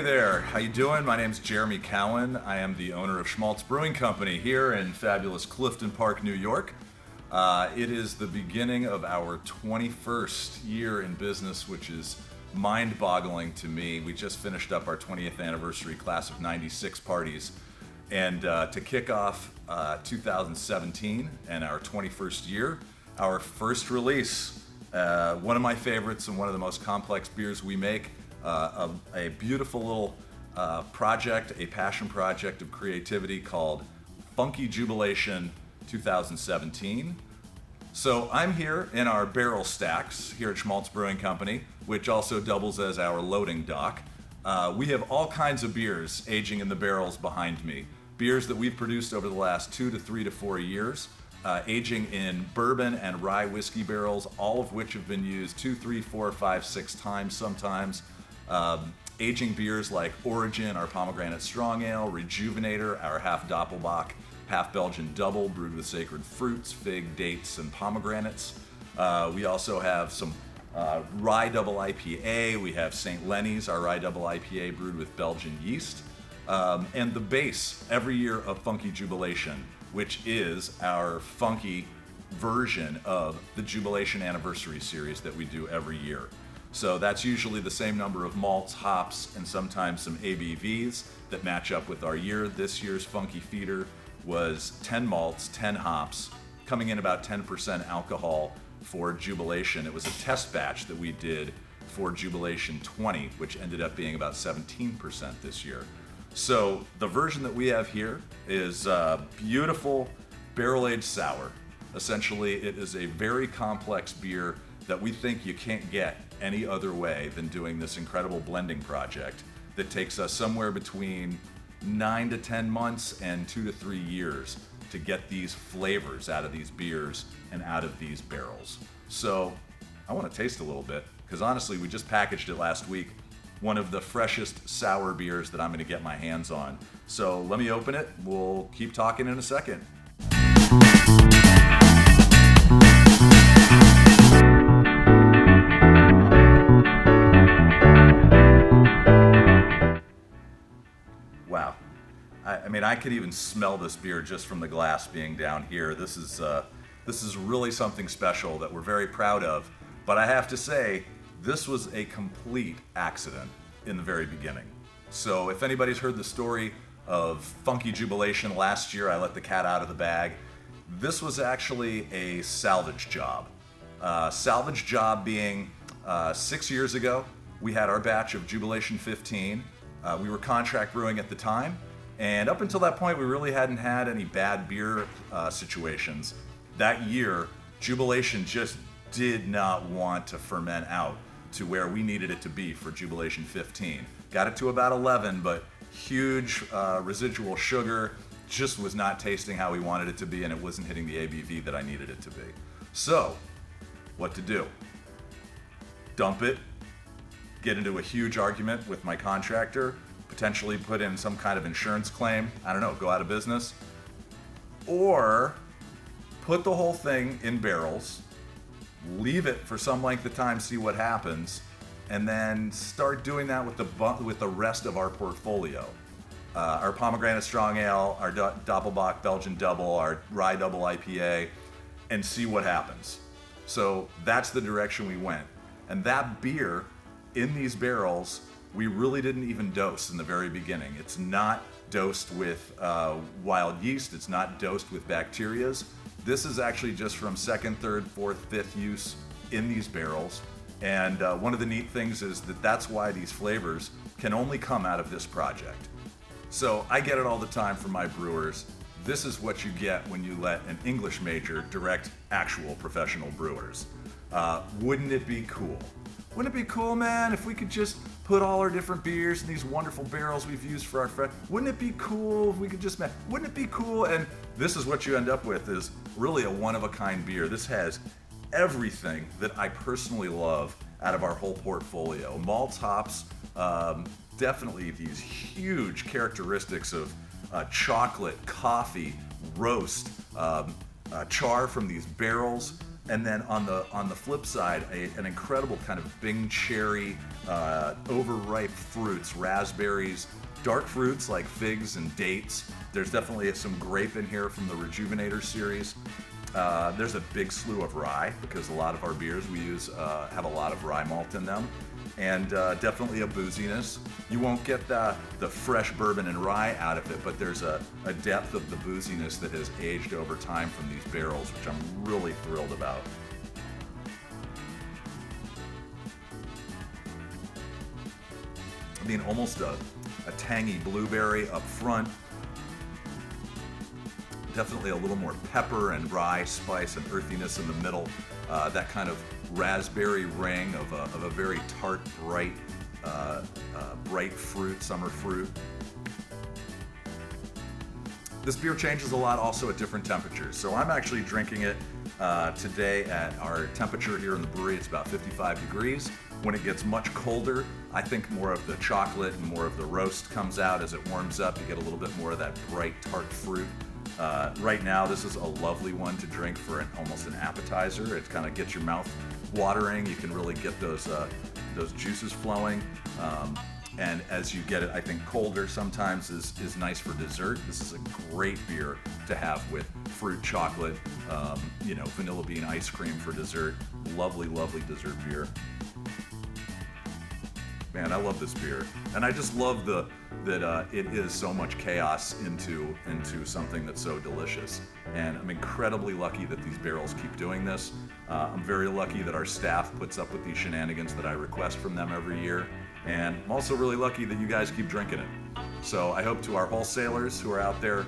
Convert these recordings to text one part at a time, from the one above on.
there, how you doing? My name's Jeremy Cowan. I am the owner of Shmaltz Brewing Company here in fabulous Clifton Park, New York. It is the beginning of our 21st year in business, which is mind-boggling to me. We just finished up our 20th anniversary class of 96 parties. And to kick off 2017 and our 21st year, our first release, one of my favorites and one of the most complex beers we make, a beautiful little project, a passion project of creativity called Funky Jewbelation 2017. So I'm here in our barrel stacks here at Shmaltz Brewing Company, which also doubles as our loading dock. We have all kinds of beers aging in the barrels behind me. Beers that we've produced over the last 2 to 3 to 4 years, aging in bourbon and rye whiskey barrels, all of which have been used 2, 3, 4, 5, 6 times sometimes. Aging beers like Origin, our pomegranate strong ale, Rejuvenator, our half Doppelbock, half Belgian double brewed with sacred fruits, fig, dates, and pomegranates. We also have some rye double IPA. We have St. Lenny's, our rye double IPA brewed with Belgian yeast. And the base every year of Funky Jewbelation, which is our funky version of the Jewbelation Anniversary series that we do every year. So that's usually the same number of malts, hops, and sometimes some ABVs that match up with our year. This year's Funky Feeder was 10 malts, 10 hops, coming in about 10% alcohol for Jewbelation. It was a test batch that we did for Jewbelation 20, which ended up being about 17% this year. So the version that we have here is beautiful barrel-aged sour. Essentially, it is a very complex beer that we think you can't get any other way than doing this incredible blending project that takes us somewhere between 9 to 10 months and 2 to 3 years to get these flavors out of these beers and out of these barrels. So I want to taste a little bit, because honestly, we just packaged it last week. One of the freshest sour beers that I'm going to get my hands on. So let me open it. We'll keep talking in a second. Wow. I mean, I could even smell this beer just from the glass being down here. This is really something special that we're very proud of. But I have to say, this was a complete accident in the very beginning. So if anybody's heard the story of Funky Jewbelation last year, I let the cat out of the bag. This was actually a salvage job. Salvage job being 6 years ago, we had our batch of Jewbelation 15. We were contract brewing at the time, and up until that point, we really hadn't had any bad beer situations. That year, Jewbelation just did not want to ferment out to where we needed it to be for Jewbelation 15. Got it to about 11, but huge residual sugar, just was not tasting how we wanted it to be, and it wasn't hitting the ABV that I needed it to be. So, what to do? Dump it, get into a huge argument with my contractor, potentially put in some kind of insurance claim, I don't know, go out of business, or put the whole thing in barrels, leave it for some length of time, see what happens, and then start doing that with the rest of our portfolio. Our pomegranate strong ale, our Doppelbock Belgian double, our rye double IPA, and see what happens. So that's the direction we went. And that beer in these barrels, we really didn't even dose in the very beginning. It's not dosed with wild yeast. It's not dosed with bacterias. This is actually just from second, third, fourth, fifth use in these barrels. And one of the neat things is that that's why these flavors can only come out of this project. So I get it all the time from my brewers. This is what you get when you let an English major direct actual professional brewers. Wouldn't it be cool? Wouldn't it be cool, man, if we could just put all our different beers in these wonderful barrels we've used for our friends? Wouldn't it be cool if we could just, wouldn't it be cool? And this is what you end up with, is really a one-of-a-kind beer. This has everything that I personally love out of our whole portfolio. Malts, hops, definitely these huge characteristics of chocolate, coffee, roast, char from these barrels. And then on the flip side, an incredible kind of Bing cherry, overripe fruits, raspberries, dark fruits like figs and dates. There's definitely some grape in here from the Rejuvenator series. There's a big slew of rye because a lot of our beers we use have a lot of rye malt in them. And definitely a booziness. You won't get the fresh bourbon and rye out of it, but there's a depth of the booziness that has aged over time from these barrels, which I'm really thrilled about. I mean, almost a tangy blueberry up front. Definitely a little more pepper and rye spice and earthiness in the middle. That kind of raspberry ring of a very tart, bright fruit, summer fruit. This beer changes a lot also at different temperatures. So I'm actually drinking it today at our temperature here in the brewery. It's about 55 degrees. When it gets much colder, I think more of the chocolate and more of the roast comes out as it warms up. You get a little bit more of that bright, tart fruit. Right now, this is a lovely one to drink for almost an appetizer. It kind of gets your mouth watering. You can really get those juices flowing. And as you get it, I think colder sometimes is nice for dessert. This is a great beer to have with fruit chocolate, vanilla bean ice cream for dessert. Lovely, lovely dessert beer. Man, I love this beer, and I just love that it is so much chaos into something that's so delicious. And I'm incredibly lucky that these barrels keep doing this. I'm very lucky that our staff puts up with these shenanigans that I request from them every year, and I'm also really lucky that you guys keep drinking it. So I hope to our wholesalers who are out there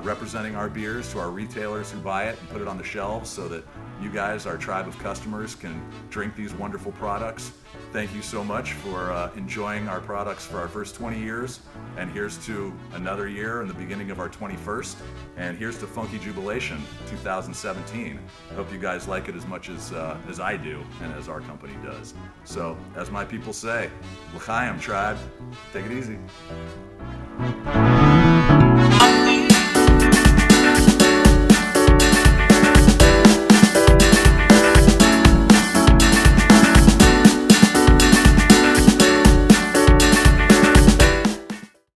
representing our beers, to our retailers who buy it and put it on the shelves so that you guys, our tribe of customers, can drink these wonderful products. Thank you so much for enjoying our products for our first 20 years. And here's to another year and the beginning of our 21st. And here's to Funky Jewbelation 2017. I hope you guys like it as much as I do and as our company does. So, as my people say, L'chaim, tribe. Take it easy.